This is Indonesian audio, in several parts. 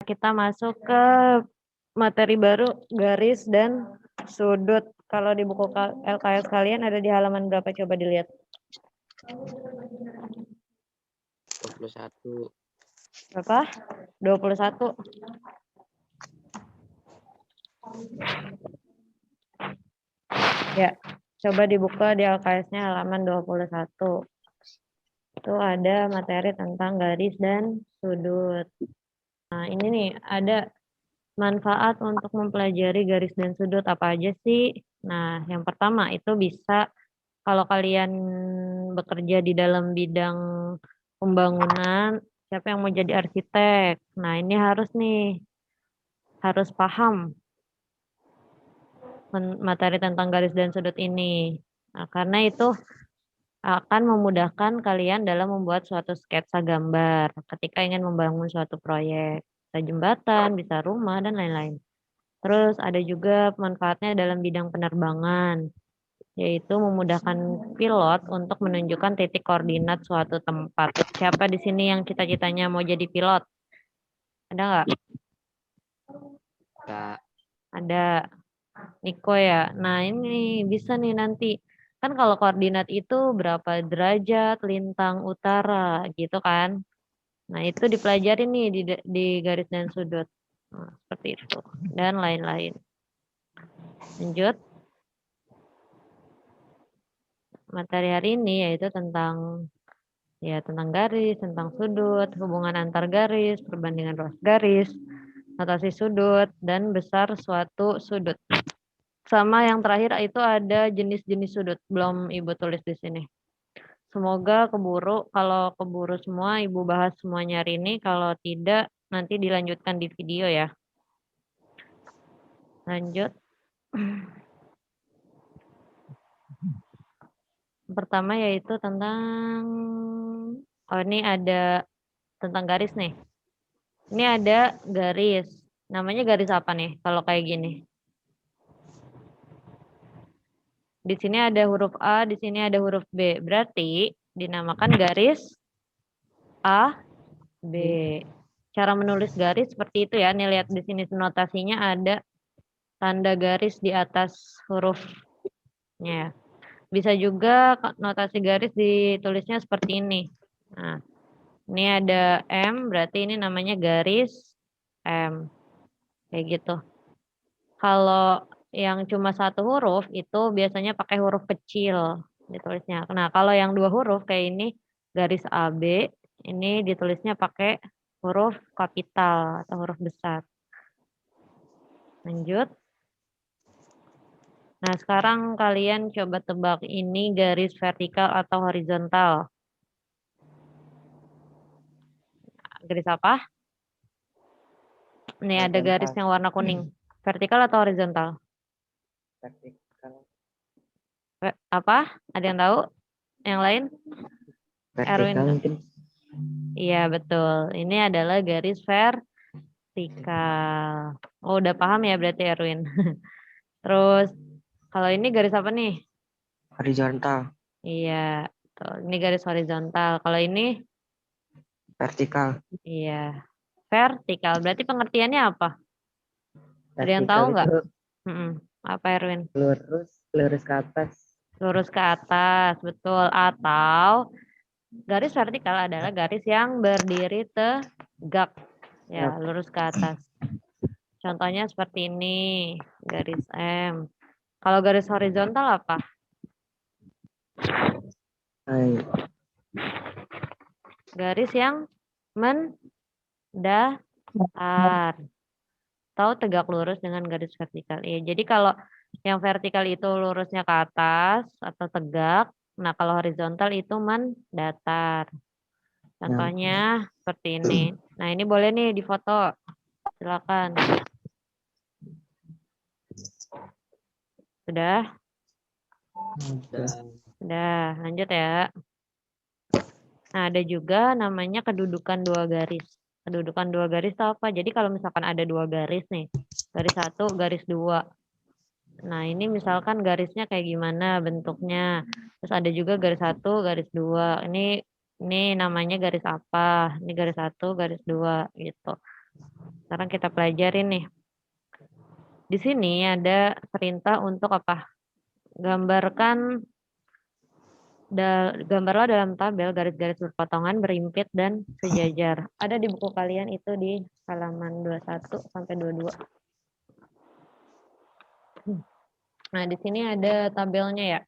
kita masuk ke materi baru, garis dan sudut. Kalau di buku LKS kalian ada di halaman berapa? Coba dilihat. 21. Berapa? 21. Ya, coba dibuka di LKS-nya halaman 21. Itu ada materi tentang garis dan sudut. Nah, ini nih ada manfaat untuk mempelajari garis dan sudut apa aja sih? Nah, yang pertama itu bisa kalau kalian bekerja di dalam bidang pembangunan, siapa yang mau jadi arsitek? Nah, ini harus paham materi tentang garis dan sudut ini. Nah, karena itu akan memudahkan kalian dalam membuat suatu sketsa gambar ketika ingin membangun suatu proyek. Bisa jembatan, bisa rumah, dan lain-lain. Terus ada juga manfaatnya dalam bidang penerbangan, yaitu memudahkan pilot untuk menunjukkan titik koordinat suatu tempat. Siapa di sini yang cita-citanya mau jadi pilot? Ada nggak? Kak, Ada. Niko ya. Nah ini bisa nih nanti. Kan kalau koordinat itu berapa derajat, lintang utara gitu kan. Nah itu dipelajari nih di garis dan sudut. Nah, seperti itu. Dan lain-lain. Lanjut. Materi hari ini yaitu tentang garis, tentang sudut, hubungan antar garis, perbandingan ruas garis, notasi sudut, dan besar suatu sudut. Sama yang terakhir itu ada jenis-jenis sudut, belum Ibu tulis di sini. Semoga keburu, kalau keburu semua Ibu bahas semuanya hari ini, kalau tidak nanti dilanjutkan di video ya. Lanjut. Pertama yaitu tentang, oh ini ada tentang garis nih. Ini ada garis. Namanya garis apa nih kalau kayak gini? Di sini ada huruf A, di sini ada huruf B. Berarti dinamakan garis A, B. Cara menulis garis seperti itu ya. Nih lihat di sini notasinya ada tanda garis di atas hurufnya. Bisa juga notasi garis ditulisnya seperti ini. Nah, ini ada M, berarti ini namanya garis M. Kayak gitu. Kalau yang cuma satu huruf itu biasanya pakai huruf kecil ditulisnya. Nah, kalau yang dua huruf kayak ini garis AB, ini ditulisnya pakai huruf kapital atau huruf besar. Lanjut. Nah, sekarang kalian coba tebak ini garis vertikal atau horizontal. Garis apa? Nih ada garis yang warna kuning. Vertikal atau horizontal? vertikal. Apa? Ada yang tahu? Yang lain? Vertikal Erwin. mungkin. Iya, betul. Ini adalah garis vertikal. Oh, udah paham ya berarti Erwin. Terus, kalau ini garis apa nih? Horizontal. Iya, betul. Ini garis horizontal. Kalau ini? Vertikal. Iya, vertikal. Berarti pengertiannya apa? Ada yang Vertikal tahu nggak? itu Apa Erwin? lurus ke atas. Lurus ke atas, betul. Atau garis vertikal adalah garis yang berdiri tegak. Ya, lurus ke atas. Contohnya seperti ini, garis M. Kalau garis horizontal apa? Hai. Garis yang mendatar. Atau tegak lurus dengan garis vertikal. Ya, jadi kalau yang vertikal itu lurusnya ke atas atau tegak. Nah, kalau horizontal itu mendatar. Contohnya seperti ini. Nah, ini boleh nih difoto. Silakan. Sudah? Sudah, lanjut ya. Nah, ada juga namanya kedudukan dua garis. Kedudukan dua garis itu apa? Jadi kalau misalkan ada dua garis nih. Garis satu, garis dua. Nah, ini misalkan garisnya kayak gimana bentuknya. Terus ada juga garis satu, garis dua. Ini namanya garis apa? Ini garis satu, garis dua gitu. Sekarang kita pelajarin nih. Di sini ada perintah untuk apa? Gambarkan gambarlah dalam tabel garis-garis berpotongan, berimpit, dan sejajar. Ada di buku kalian itu di halaman 21 sampai 22. Nah, di sini ada tabelnya ya.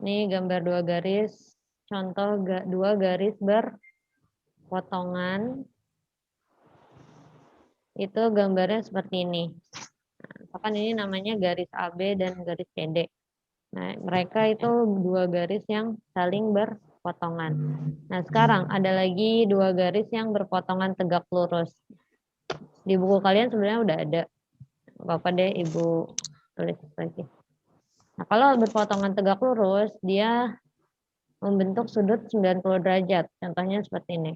Ini gambar dua garis, contoh dua garis berpotongan. Itu gambarnya seperti ini. Misalkan ini namanya garis AB dan garis CD. Nah, mereka itu dua garis yang saling berpotongan. Nah, sekarang ada lagi dua garis yang berpotongan tegak lurus. Di buku kalian sebenarnya udah ada. Bapak deh, Ibu tulis lagi. Nah, kalau berpotongan tegak lurus, dia membentuk sudut 90 derajat. Contohnya seperti ini.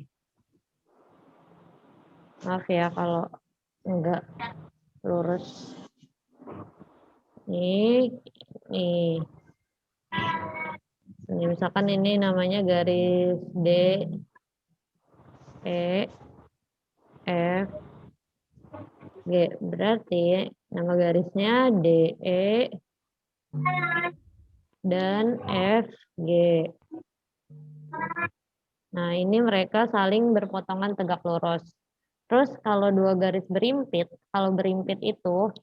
Maaf ya kalau enggak lurus. Ini. Ini misalkan ini namanya garis D, E, F, G. Berarti nama garisnya DE dan FG. Nah, ini mereka saling berpotongan tegak lurus. Terus kalau dua garis berimpit, kalau berimpit itu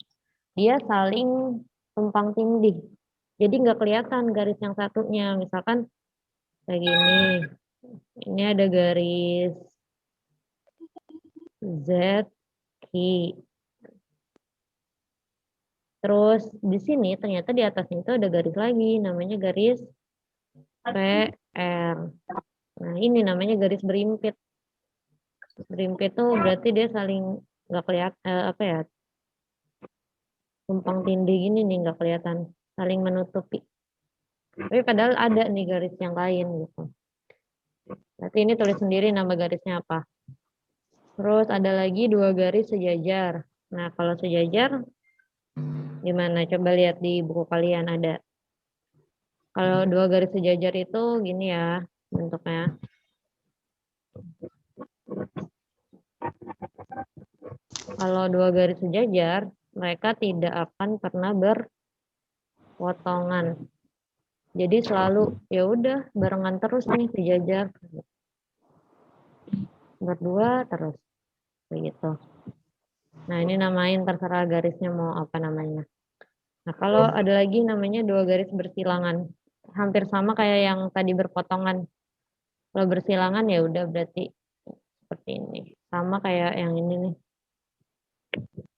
dia saling tumpang tindih. Jadi nggak kelihatan garis yang satunya. Misalkan kayak gini. Ini ada garis Z, Q. Terus di sini ternyata di atasnya itu ada garis lagi, namanya garis PR. Nah, ini namanya garis berimpit. Berimpit tuh berarti dia saling nggak kelihatan apa ya? Tumpang tindih gini nih nggak kelihatan, saling menutupi. Tapi padahal ada nih garis yang lain gitu. Berarti ini tulis sendiri nama garisnya apa. Terus ada lagi dua garis sejajar. Nah, kalau sejajar gimana? Coba lihat di buku kalian ada. Kalau dua garis sejajar itu gini ya bentuknya. Kalau dua garis sejajar, mereka tidak akan pernah berpotongan. Jadi selalu ya udah barengan terus nih sejajar. Berdua terus begitu. Nah, ini namain terserah garisnya mau apa namanya. Nah, kalau ada lagi namanya dua garis bersilangan. Hampir sama kayak yang tadi berpotongan. Kalau bersilangan ya udah berarti seperti ini. Sama kayak yang ini nih.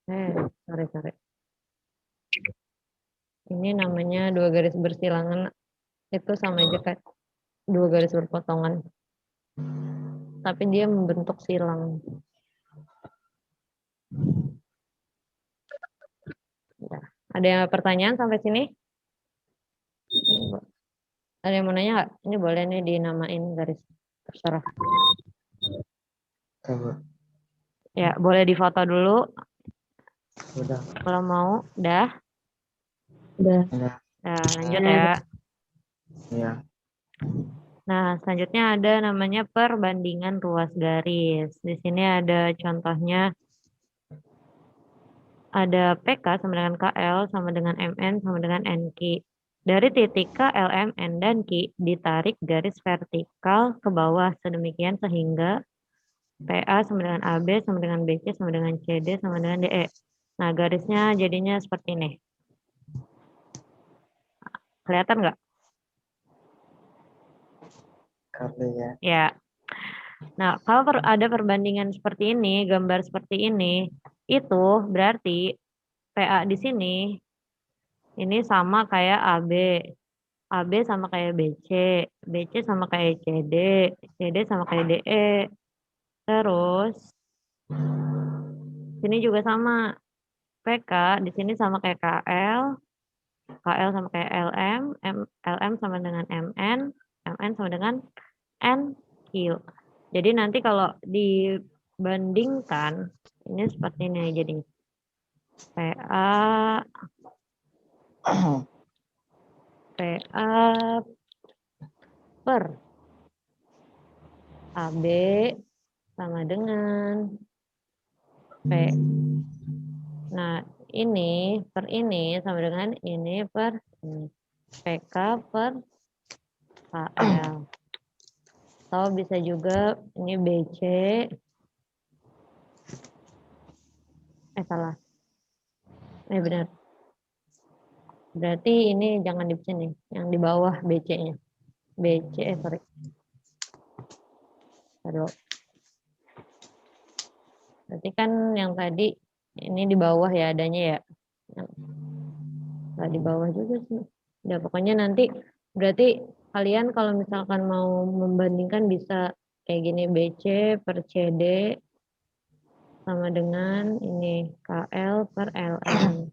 Sorry. Ini namanya dua garis bersilangan. Itu sama aja kayak dua garis berpotongan. Tapi dia membentuk silang. Ya. Ada yang pertanyaan sampai sini? Ada yang mau nanya nggak? Ini boleh nih dinamain garis terserah. Ya, boleh difoto dulu. Udah. Kalau mau, udah. Udah. Nah, lanjut ya. Iya. Nah, selanjutnya ada namanya perbandingan ruas garis. Di sini ada contohnya. Ada PK sama dengan KL sama dengan MN sama dengan NQ. Dari titik K, L, M, N, dan Q ditarik garis vertikal ke bawah sedemikian sehingga PA sama dengan AB sama dengan BC sama dengan CD sama dengan DE. Nah, garisnya jadinya seperti ini. Kelihatan nggak? Kelihatan. Ya. Nah, kalau ada perbandingan seperti ini, gambar seperti ini, itu berarti PA di sini ini sama kayak AB. AB sama kayak BC, BC sama kayak CD, CD sama kayak DE. Terus sini juga sama. PK di sini sama kayak KL, KL sama kayak LM, LM sama dengan MN, MN sama dengan NQ. Jadi nanti kalau dibandingkan ini seperti ini jadi PA PA per AB sama dengan P. Nah, ini per ini sama dengan ini per ini. PK per KL. Atau bisa juga ini BC. Salah. Benar. Berarti ini jangan di sini. Yang di bawah BC-nya. BC, sorry. Aduh. Berarti kan yang tadi ini di bawah ya adanya ya. Nggak di bawah juga sih. Udah pokoknya nanti berarti kalian kalau misalkan mau membandingkan bisa kayak gini BC per CD sama dengan ini KL per LM.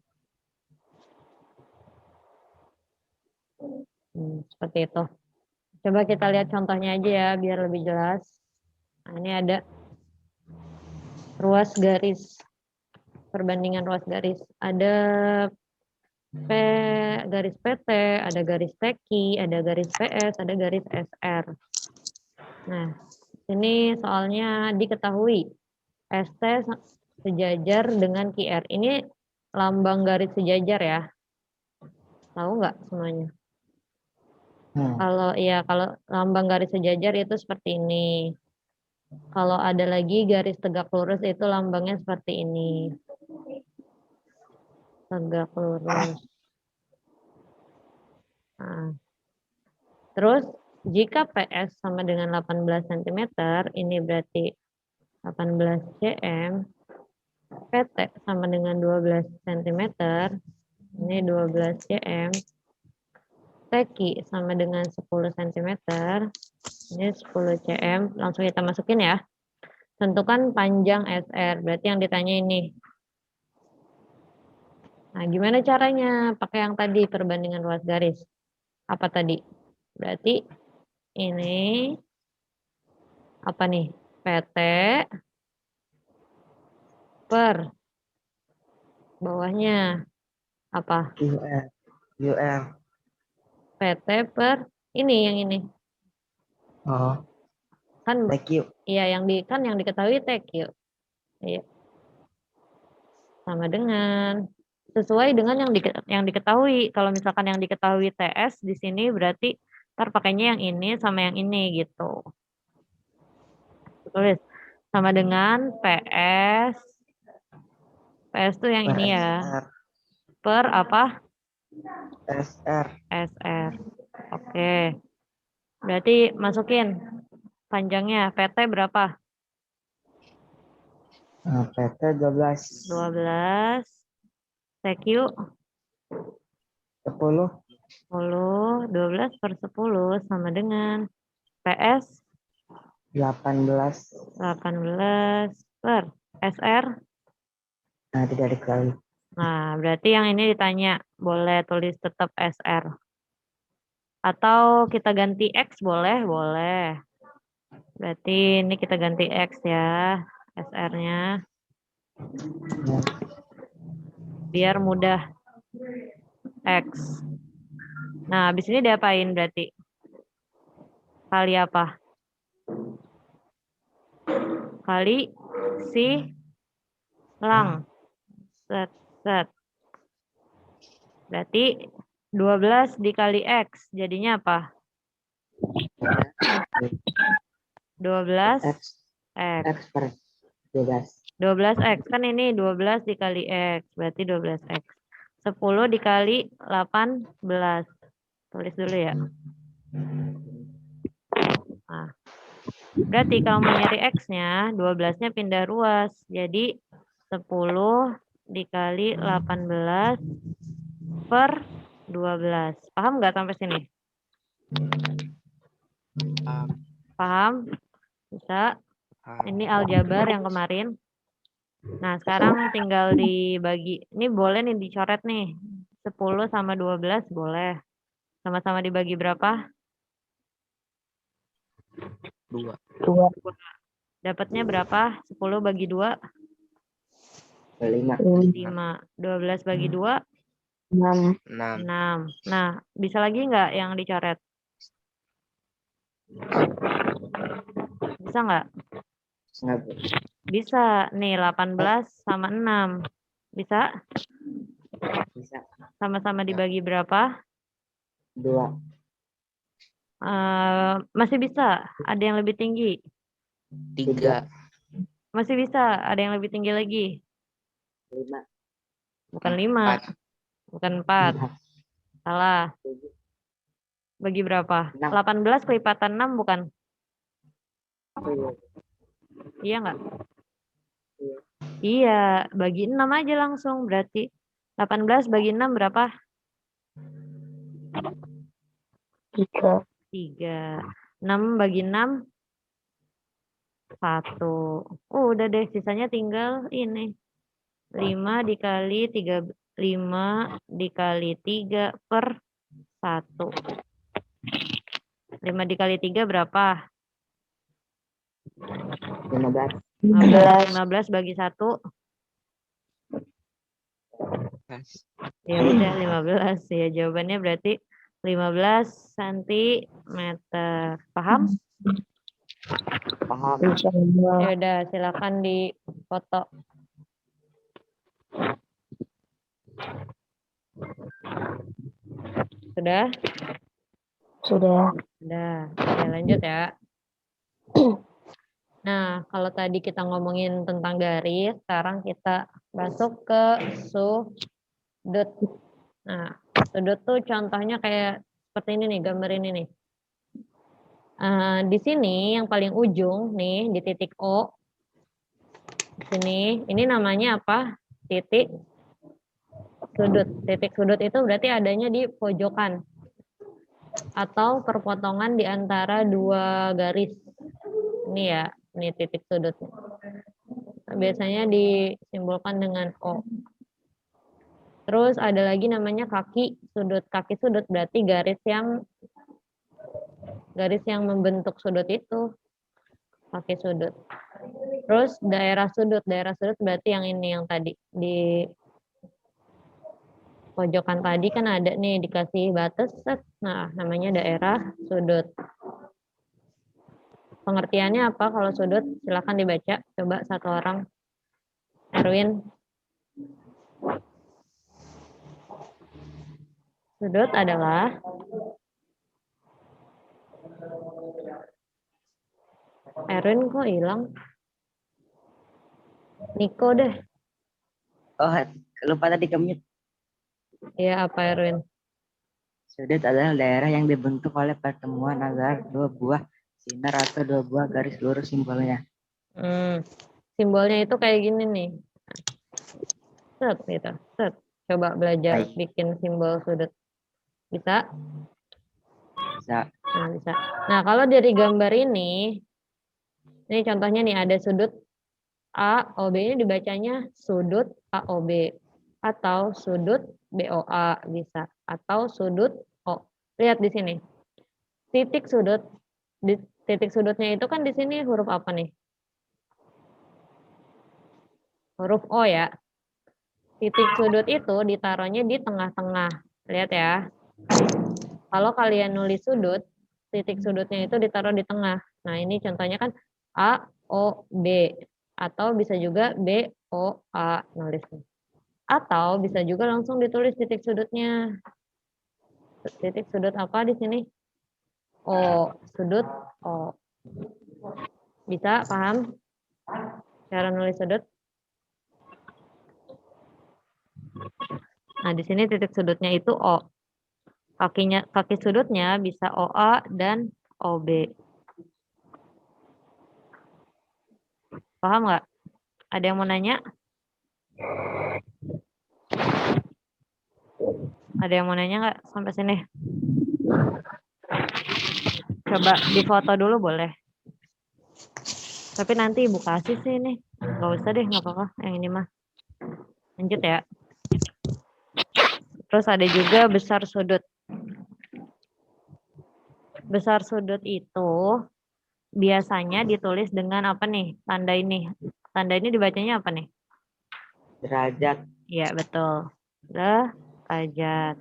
Seperti itu. Coba kita lihat contohnya aja ya biar lebih jelas. Nah, ini ada ruas garis. Perbandingan ruas garis. Ada garis PT, ada garis TQ, ada garis PS, ada garis SR. Nah, ini soalnya diketahui ST sejajar dengan QR. Ini lambang garis sejajar ya. Tahu nggak semuanya? Kalau lambang garis sejajar itu seperti ini. Kalau ada lagi garis tegak lurus itu lambangnya seperti ini. Tegak lurus. Nah. Terus jika PS sama dengan 18 cm, ini berarti 18 cm. PT sama dengan 12 cm, ini 12 cm. TQ sama dengan 10 cm, ini 10 cm. Langsung kita masukin ya. Tentukan panjang SR, berarti yang ditanya ini. Nah, gimana caranya? Pakai yang tadi, perbandingan ruas garis. Apa tadi? Berarti ini, apa nih? PT per bawahnya apa? UR. PT per ini yang ini. Oh. Kan TQ. iya yang diketahui TQ. Iya. Sama dengan sesuai dengan yang diketahui. Kalau misalkan yang diketahui TS di sini berarti ntar pakainya yang ini sama yang ini gitu. Tulis sama dengan PS. PS tuh yang ini ya. Per apa? SR. SR. Oke. Berarti masukin panjangnya. PT berapa? PT 12. 12. TQ 10. 10. 12 per 10 sama dengan PS 18. 18 per SR. Nah, tidak diketahui. Nah, berarti yang ini ditanya. Boleh tulis tetap SR. Atau kita ganti X boleh? Boleh. Berarti ini kita ganti X ya. SR-nya. Biar mudah. X. Nah, habis ini diapain berarti? Kali apa? Kali silang. Set. Berarti 12 dikali X. Jadinya apa? 12 X. X per 12. 12X. Kan ini 12 dikali X. Berarti 12X. 10 dikali 18. Tulis dulu ya. Nah. Berarti kalau mau nyari X-nya, 12-nya pindah ruas. Jadi 10 dikali 18 per 12. Paham nggak sampai sini? Paham? Bisa? Ini aljabar yang kemarin. Nah, sekarang tinggal dibagi. Ini boleh nih dicoret nih. 10 sama 12 boleh. Sama-sama dibagi berapa? 2. Dapatnya berapa? 10 bagi 2? 5. 12 bagi 2? 6. 6. Nah, bisa lagi nggak yang dicoret? Bisa nggak? Enggak, Bu. Bisa. Nih 18 sama 6. Bisa? Bisa. Sama-sama dibagi berapa? 2. Masih bisa. Ada yang lebih tinggi. 3. Masih bisa. Ada yang lebih tinggi lagi. 5. Bukan 5. 4. Bukan 4. Salah. 7. Bagi berapa? 6. 18 kelipatan 6 bukan? Iya nggak? Iya. Bagi 6 aja langsung. Berarti 18 bagi 6 berapa? 3. 3. 6 bagi 6 1. Udah deh, sisanya tinggal ini. 5 dikali 3, 5 dikali 3 per 1. 5 dikali 3 berapa? 15. 15 bagi 1. Ya udah 15. Ya jawabannya berarti 15 cm. Paham? Paham. Ya udah, silakan difoto. Sudah? Sudah. Udah. Oke, lanjut ya. Nah, kalau tadi kita ngomongin tentang garis, sekarang kita masuk ke sudut. Nah, sudut tuh contohnya kayak seperti ini nih, gambar ini nih. Di sini yang paling ujung nih, di titik O. Di sini, ini namanya apa? Titik sudut. Titik sudut itu berarti adanya di pojokan atau perpotongan di antara dua garis. Ini ya, ini titik sudutnya. Biasanya disimbolkan dengan O. Terus ada lagi namanya kaki sudut. Kaki sudut berarti garis yang membentuk sudut itu. Kaki sudut. Terus daerah sudut. Daerah sudut berarti yang ini, yang tadi. Di pojokan tadi kan ada nih dikasih batas. Nah, namanya daerah sudut. Pengertiannya apa kalau sudut? Silakan dibaca. Coba satu orang. Erwin. Sudut adalah Erwin kok hilang? Niko deh. Oh, lupa tadi ke-mute. Iya, apa Erwin? Sudut adalah daerah yang dibentuk oleh pertemuan antara dua buah sinar atau dua buah garis lurus simbolnya. Simbolnya itu kayak gini nih. Set gitu. Set. Coba belajar bikin simbol sudut. Bisa? Bisa. Nah, bisa. Nah, kalau dari gambar ini contohnya nih ada sudut AOB, ini dibacanya sudut AOB atau sudut BOA bisa, atau sudut O. Lihat di sini. Titik sudut, di titik sudutnya itu kan di sini huruf apa nih? Huruf O ya. Titik sudut itu ditaruhnya di tengah-tengah. Lihat ya. Kalau kalian nulis sudut, titik sudutnya itu ditaruh di tengah. Nah, ini contohnya kan A, O, B. Atau bisa juga B, O, A nulisnya. Atau bisa juga langsung ditulis titik sudutnya. Titik sudut apa di sini? O, sudut O. Bisa paham cara nulis sudut? Nah, di sini titik sudutnya itu O. Kaki sudutnya bisa OA dan OB. Paham nggak? Ada yang mau nanya? Ada yang mau nanya nggak sampai sini? Coba difoto dulu boleh. Tapi nanti Ibu kasih sih ini. Nggak usah deh, nggak apa-apa. Yang ini mah. Lanjut ya. Terus ada juga besar sudut. Besar sudut itu biasanya ditulis dengan apa nih? Tanda ini. Tanda ini dibacanya apa nih? Derajat. Iya, betul. Derajat.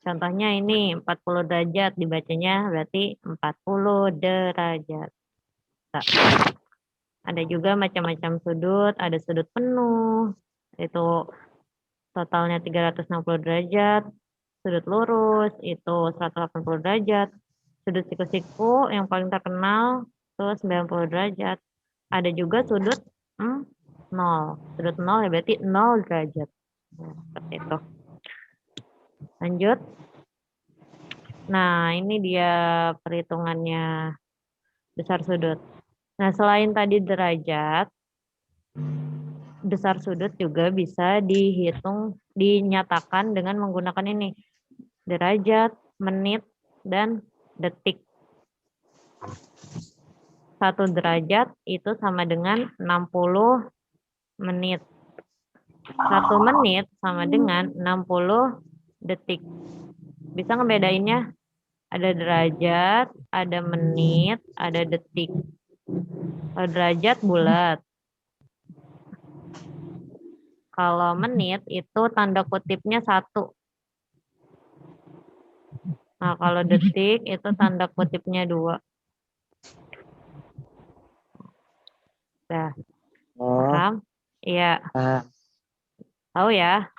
Contohnya ini 40 derajat dibacanya berarti 40 derajat. bisa. Ada juga macam-macam sudut, ada sudut penuh, itu totalnya 360 derajat, sudut lurus itu 180 derajat, sudut siku-siku yang paling terkenal itu 90 derajat. Ada juga sudut 0. Sudut 0 ya berarti 0 derajat. Nah, seperti itu. Lanjut. Nah, ini dia perhitungannya besar sudut. Nah, selain tadi derajat, besar sudut juga bisa dinyatakan dengan menggunakan ini. Derajat, menit, dan detik. 1 derajat itu sama dengan 60 menit. 1 menit sama dengan 60 detik. Bisa ngebedainnya? Ada derajat, ada menit, ada detik. Kalau derajat bulat. Kalau menit itu tanda kutipnya 1. Nah, kalau detik itu tanda kutipnya 2. Nah, paham? Iya. Tahu ya?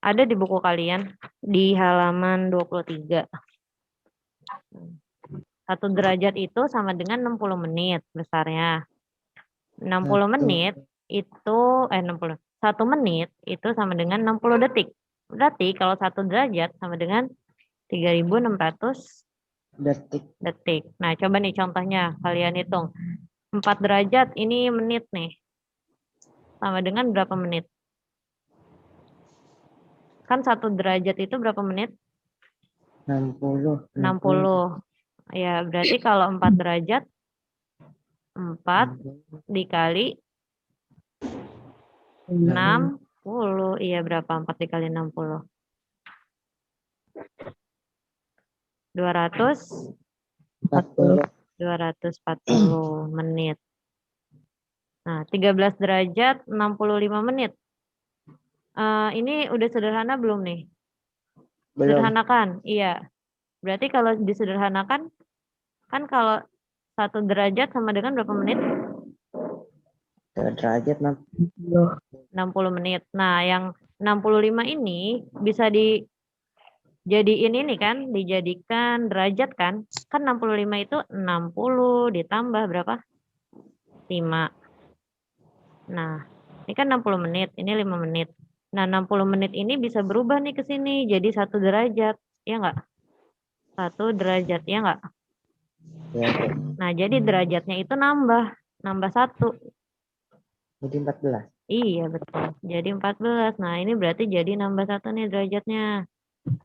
Ada di buku kalian di halaman 23. 1 derajat itu sama dengan 60 menit besarnya. 60 menit itu 1 menit itu sama dengan 60 detik. Berarti kalau 1 derajat sama dengan 3.600 detik. Nah, coba nih contohnya kalian hitung. 4 derajat ini menit nih. Sama dengan berapa menit? Kan 1 derajat itu berapa menit? 60. 60. Ya, berarti kalau 4 derajat 4 dikali 60. Iya, berapa 4 dikali 60? 240 menit. Nah, 13 derajat 65 menit. Ini udah sederhana belum nih? Sederhanakan? Iya. Berarti kalau disederhanakan, kan kalau 1 derajat sama dengan berapa menit? 1 derajat 60 menit. Nah, yang 65 ini bisa dijadiin ini kan, dijadikan derajat kan? Kan 65 itu 60 ditambah berapa? 5. Nah, ini kan 60 menit, ini 5 menit. Nah, 60 menit ini bisa berubah nih ke sini jadi 1 derajat, ya enggak? 1 derajat, ya enggak? Ya. Nah, jadi derajatnya itu nambah 1. Jadi 14. Iya, betul. Jadi 14. Nah, ini berarti jadi nambah 1 nih derajatnya.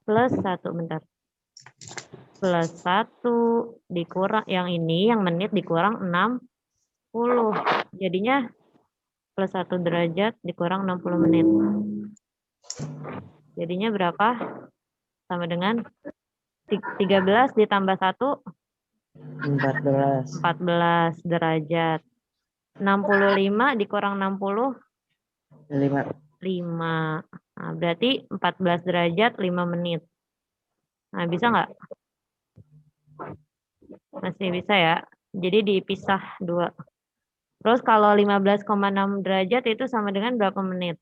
Plus 1, bentar. Plus 1 dikurang, yang ini, yang menit dikurang 60. Jadinya plus 1 derajat dikurang 60 menit. Jadinya berapa? Sama dengan 13 ditambah 1. 14 derajat. 65 dikurang 60. 5. Nah, berarti 14 derajat 5 menit. Nah, bisa nggak? Masih bisa ya. Jadi dipisah 2. Terus kalau 15,6 derajat itu sama dengan berapa menit?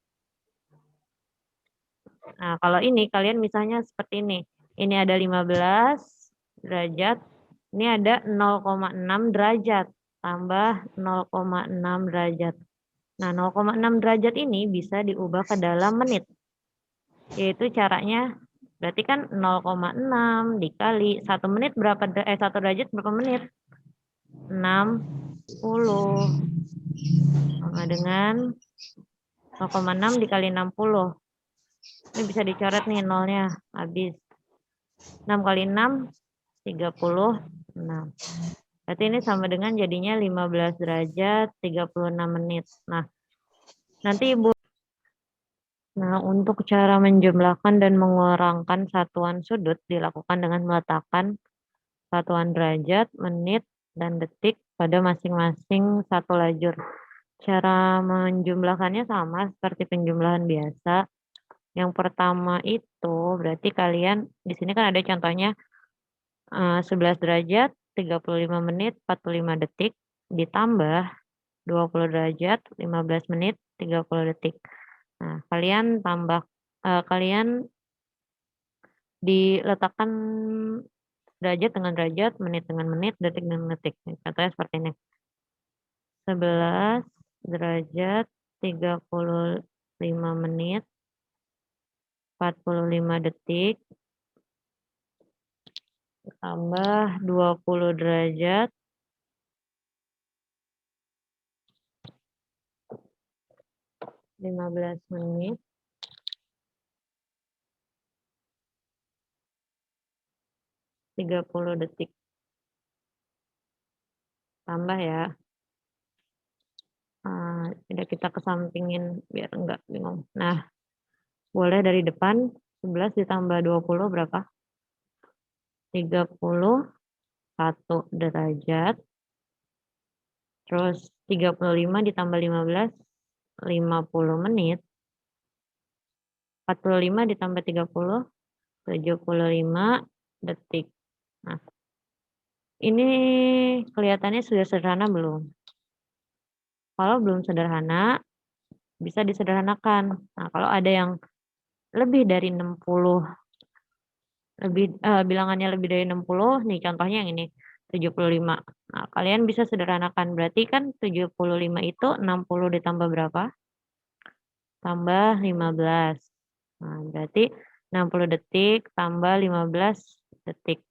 Nah, kalau ini kalian misalnya seperti ini. Ini ada 15 derajat. Ini ada 0,6 derajat. Tambah 0,6 derajat. Nah, 0,6 derajat ini bisa diubah ke dalam menit. Yaitu caranya, berarti kan 0,6 dikali 1 menit berapa, 1 derajat berapa menit? 60. Sama dengan 0,6 dikali 60. Ini bisa dicoret nih nolnya, habis. 6 kali 6, 36. Berarti ini sama dengan jadinya 15 derajat 36 menit. Nah, nanti Ibu. Nah, untuk cara menjumlahkan dan mengurangkan satuan sudut dilakukan dengan meletakkan satuan derajat, menit, dan detik pada masing-masing satu lajur. Cara menjumlahkannya sama seperti penjumlahan biasa. Yang pertama itu berarti kalian di sini kan ada contohnya 11 derajat, 35 menit, 45 detik. ditambah 20 derajat 15 menit 30 detik. Nah, kalian kalian diletakkan derajat dengan derajat, menit dengan menit, detik dengan detik. Contohnya seperti ini. 11 derajat 35 menit 45 detik tambah 20 derajat 15 menit 30 detik. Tambah ya. Tidak kita kesampingin biar enggak bingung. Nah, boleh dari depan 11 ditambah 20 berapa? 31 derajat. Terus 35 ditambah 15 50 menit. 45 ditambah 30 75 detik. Nah, ini kelihatannya sudah sederhana belum? Kalau belum sederhana, bisa disederhanakan. Nah, kalau ada yang lebih dari 60, bilangannya lebih dari 60, nih contohnya yang ini, 75. Nah, kalian bisa sederhanakan. Berarti kan 75 itu 60 ditambah berapa? Tambah 15. Nah, berarti 60 detik tambah 15 detik.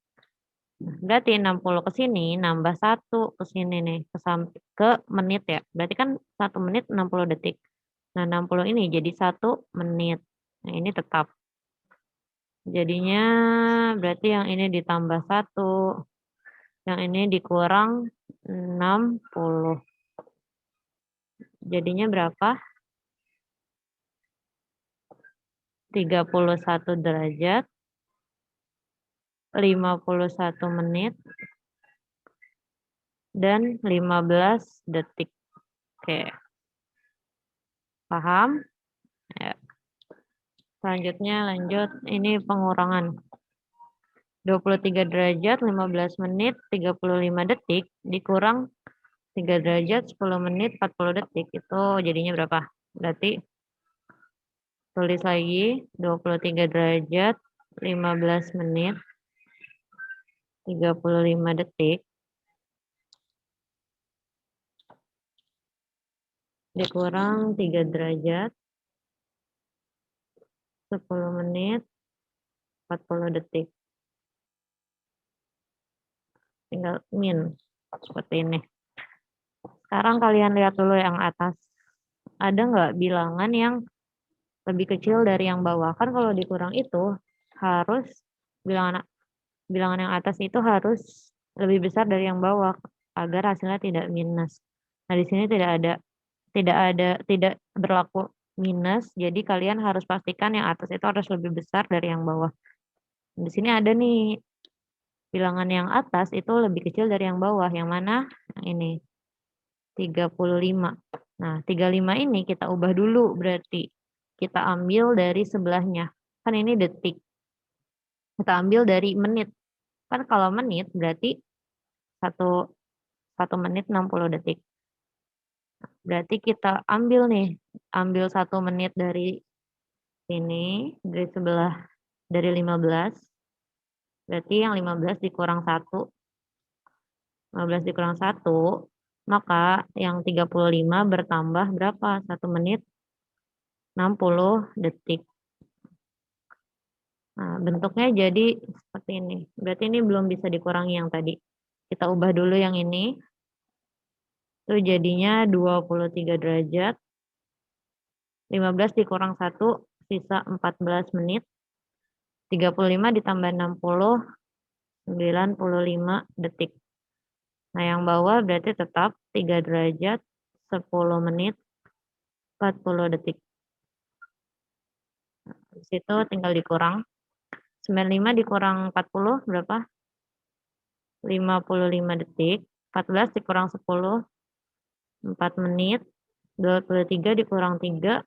Berarti 60 ke sini nambah 1 ke sini nih ke menit ya. Berarti kan 1 menit 60 detik. Nah, 60 ini jadi 1 menit. Nah, ini tetap. Jadinya berarti yang ini ditambah 1. Yang ini dikurang 60. Jadinya berapa? 31 derajat 51 menit dan 15 detik. Oke. Paham? Ya. Selanjutnya lanjut, ini pengurangan. 23 derajat 15 menit 35 detik dikurang 3 derajat 10 menit 40 detik. Itu jadinya berapa? Berarti tulis lagi 23 derajat 15 menit 35 detik dikurang 3 derajat 10 menit 40 detik. Tinggal min seperti ini. Sekarang kalian lihat dulu yang atas. Ada nggak bilangan yang lebih kecil dari yang bawah? Kan kalau dikurang itu harus bilangan yang atas itu harus lebih besar dari yang bawah agar hasilnya tidak minus. Nah, di sini tidak berlaku minus, jadi kalian harus pastikan yang atas itu harus lebih besar dari yang bawah. Di sini ada nih bilangan yang atas itu lebih kecil dari yang bawah. Yang mana? Yang ini. 35. Nah, 35 ini kita ubah dulu berarti. Kita ambil dari sebelahnya. Kan ini detik. Kita ambil dari menit. Kan kalau menit berarti 1 menit 60 detik. Berarti kita ambil nih. Ambil 1 menit dari sini. Dari sebelah. Dari 15. Berarti yang 15 dikurang 1. 15 dikurang 1. Maka yang 35 bertambah berapa? 1 menit 60 detik. Nah, bentuknya jadi seperti ini. Berarti ini belum bisa dikurangi yang tadi. Kita ubah dulu yang ini. Itu jadinya 23 derajat. 15 dikurang 1, sisa 14 menit. 35 ditambah 60, 95 detik. Nah, yang bawah berarti tetap 3 derajat, 10 menit, 40 detik. Di situ tinggal dikurang. 95 dikurang 40 berapa? 55 detik. 14 dikurang 10, 4 menit. 23 dikurang 3,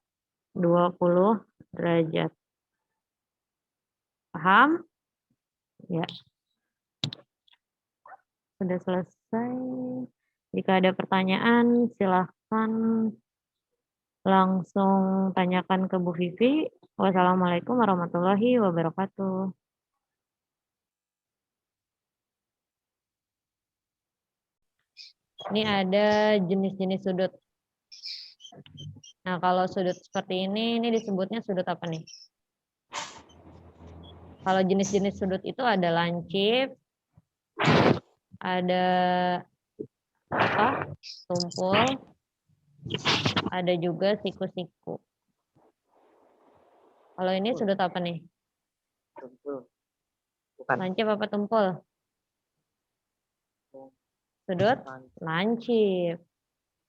20 derajat. Paham? Ya. Sudah selesai. Jika ada pertanyaan, silahkan langsung tanyakan ke Bu Vivi. Wassalamualaikum warahmatullahi wabarakatuh. Ini ada jenis-jenis sudut. Nah, kalau sudut seperti ini disebutnya sudut apa nih? Kalau jenis-jenis sudut itu ada lancip, ada apa? Tumpul, ada juga siku-siku. Kalau ini sudut apa nih? Tumpul. Bukan. Lancip apa tumpul? Sudut lancip.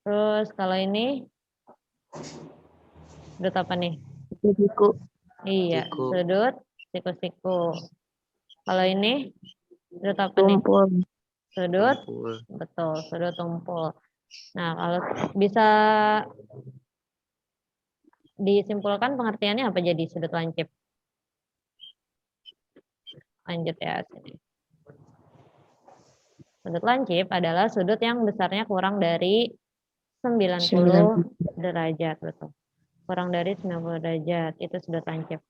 Terus kalau ini sudut apa nih? Siku. Iya, Siku. sudut siku-siku. Kalau ini sudut apa nih? Tumpul. Sudut, Tumpul. betul, sudut tumpul. Nah, kalau bisa disimpulkan pengertiannya apa jadi sudut lancip? Lanjut ya sini. Sudut lancip adalah sudut yang besarnya kurang dari 90 derajat, betul. Kurang dari 90 derajat, itu sudut lancip.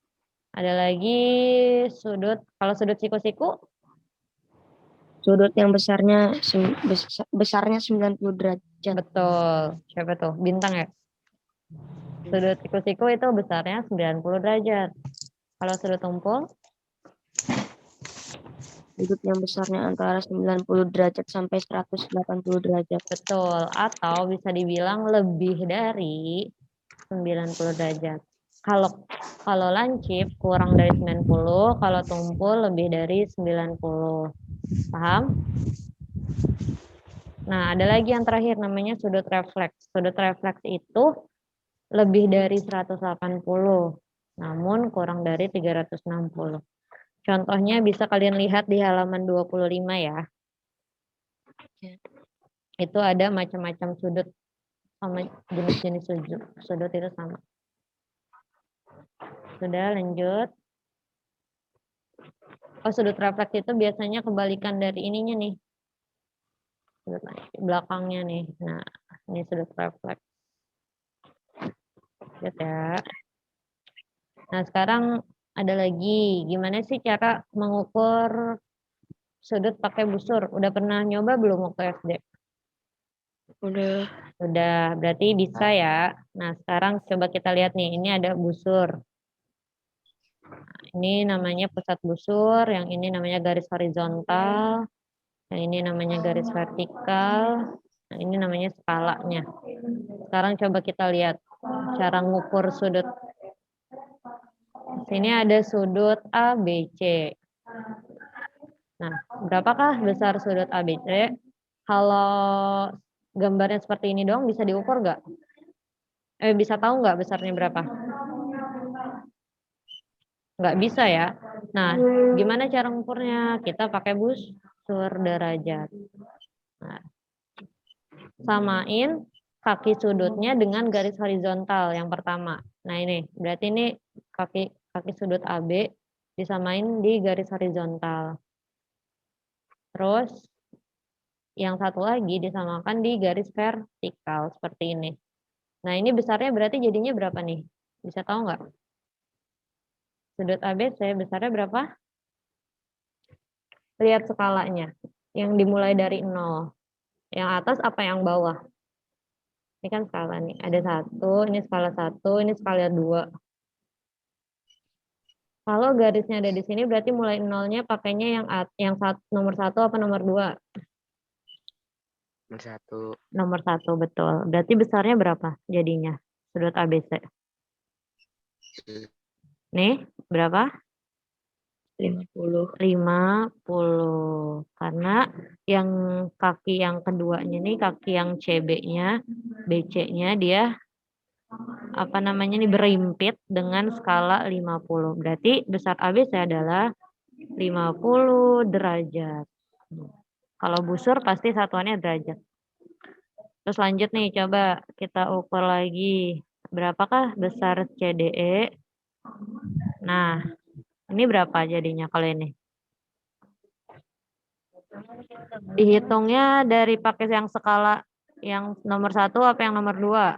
Ada lagi sudut, kalau sudut siku-siku? Sudut yang besarnya 90 derajat. Betul. Siapa tuh? Bintang ya? Sudut siku-siku itu besarnya 90 derajat. Kalau sudut tumpul? Sudut yang besarnya antara 90 derajat sampai 180 derajat. Betul. Atau bisa dibilang lebih dari 90 derajat. Kalau lancip kurang dari 90, kalau tumpul lebih dari 90. Paham? Nah, ada lagi yang terakhir namanya sudut refleks. Sudut refleks itu lebih dari 180, namun kurang dari 360. Contohnya bisa kalian lihat di halaman 25 ya. Itu ada macam-macam sudut sama jenis-jenis sudut itu sama. Sudah, lanjut. Oh, sudut refleks itu biasanya kebalikan dari ininya nih. Sudut belakangnya nih. Nah, ini sudut refleks. Lihat ya. Nah, sekarang ada lagi. Gimana sih cara mengukur sudut pakai busur? Udah pernah nyoba belum waktu SD? Udah, berarti bisa ya. Nah, sekarang coba kita lihat nih. Ini ada busur. Ini namanya pusat busur, yang ini namanya garis horizontal, yang ini namanya garis vertikal, nah ini namanya skalanya. Sekarang coba kita lihat cara ngukur sudut. Sini ada sudut ABC. Nah, berapakah besar sudut ABC? Kalau gambarnya seperti ini dong, bisa diukur nggak? Bisa tahu nggak besarnya berapa? Nggak bisa ya. Nah, gimana cara ngukurnya? Kita pakai busur derajat. Nah, samain kaki sudutnya dengan garis horizontal yang pertama. Nah, ini berarti ini kaki sudut AB disamain di garis horizontal. Terus yang satu lagi disamakan di garis vertikal seperti ini. Nah, ini besarnya berarti jadinya berapa nih? Bisa tahu nggak? Sudut ABC besarnya berapa? Lihat skalanya. Yang dimulai dari 0. Yang atas apa yang bawah? Ini kan skala nih. Ada 1, ini skala 1, ini skala 2. Kalau garisnya ada di sini berarti mulai 0-nya pakainya yang nomor 1 apa nomor 2? Nomor 1. Nomor 1, betul. Berarti besarnya berapa jadinya? Sudut ABC. Nih, berapa? 50. 50. Karena yang kaki yang keduanya nih, kaki yang CB-nya, BC-nya dia apa namanya nih berimpit dengan skala 50. Berarti besar ABC adalah 50 derajat. Kalau busur pasti satuannya derajat. Terus lanjut nih, coba kita ukur lagi. Berapakah besar CDE? Nah, ini berapa jadinya kalau ini? Dihitungnya dari pakai yang skala yang nomor 1 apa yang nomor 2?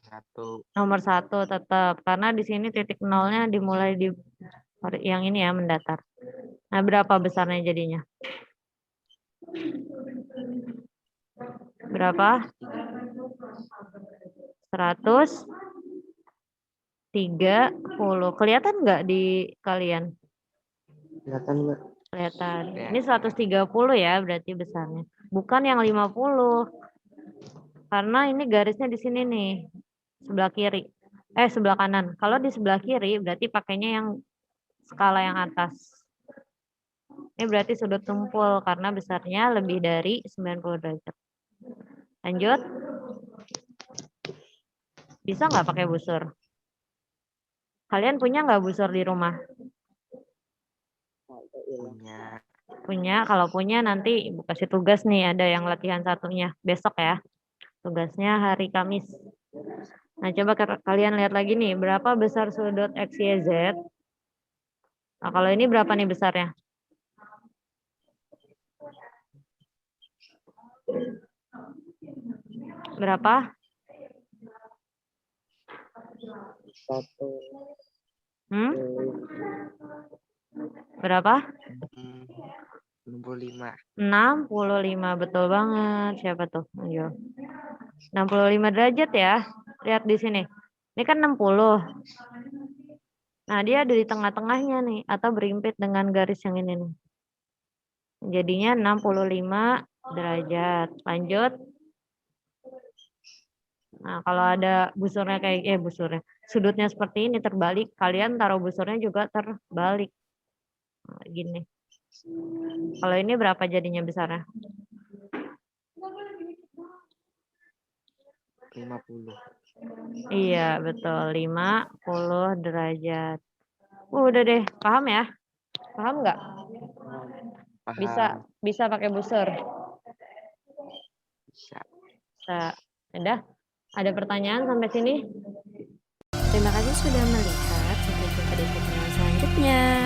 Satu. Nomor 1 tetap. Karena di sini titik nolnya dimulai di yang ini ya, mendatar. Nah, berapa besarnya jadinya? Berapa? 130. Kelihatan nggak di kalian? Kelihatan Mbak. Kelihatan. Ini 130 ya berarti besarnya. Bukan yang 50. Karena ini garisnya di sini nih. Sebelah kiri. Sebelah kanan. Kalau di sebelah kiri berarti pakainya yang skala yang atas. Ini berarti sudut tumpul karena besarnya lebih dari 90 derajat. Lanjut. Bisa nggak pakai busur? Kalian punya nggak busur di rumah? Punya. Punya. Kalau punya nanti Ibu kasih tugas nih. Ada yang latihan satunya. Besok ya. Tugasnya hari Kamis. Nah, coba kalian lihat lagi nih. Berapa besar sudut X, Y, Z? Nah, kalau ini berapa nih besarnya? Berapa? 1. Berapa? 65. 65, betul banget. Siapa tuh? Ayo. 65 derajat ya. Lihat di sini. Ini kan 60. Nah, dia ada di tengah-tengahnya nih. Atau berimpit dengan garis yang ini nih. Jadinya 65 derajat. Lanjut. Nah, kalau ada busurnya kayak busurnya. Sudutnya seperti ini terbalik, kalian taruh busurnya juga terbalik. Nah, gini. Kalau ini berapa jadinya besarnya? 50. Iya, betul. 50 derajat. Udah deh, paham ya? Paham nggak? Paham. Bisa pakai busur? Bisa. Udah? Ada pertanyaan sampai sini? Terima kasih sudah melihat. Sampai jumpa di video selanjutnya.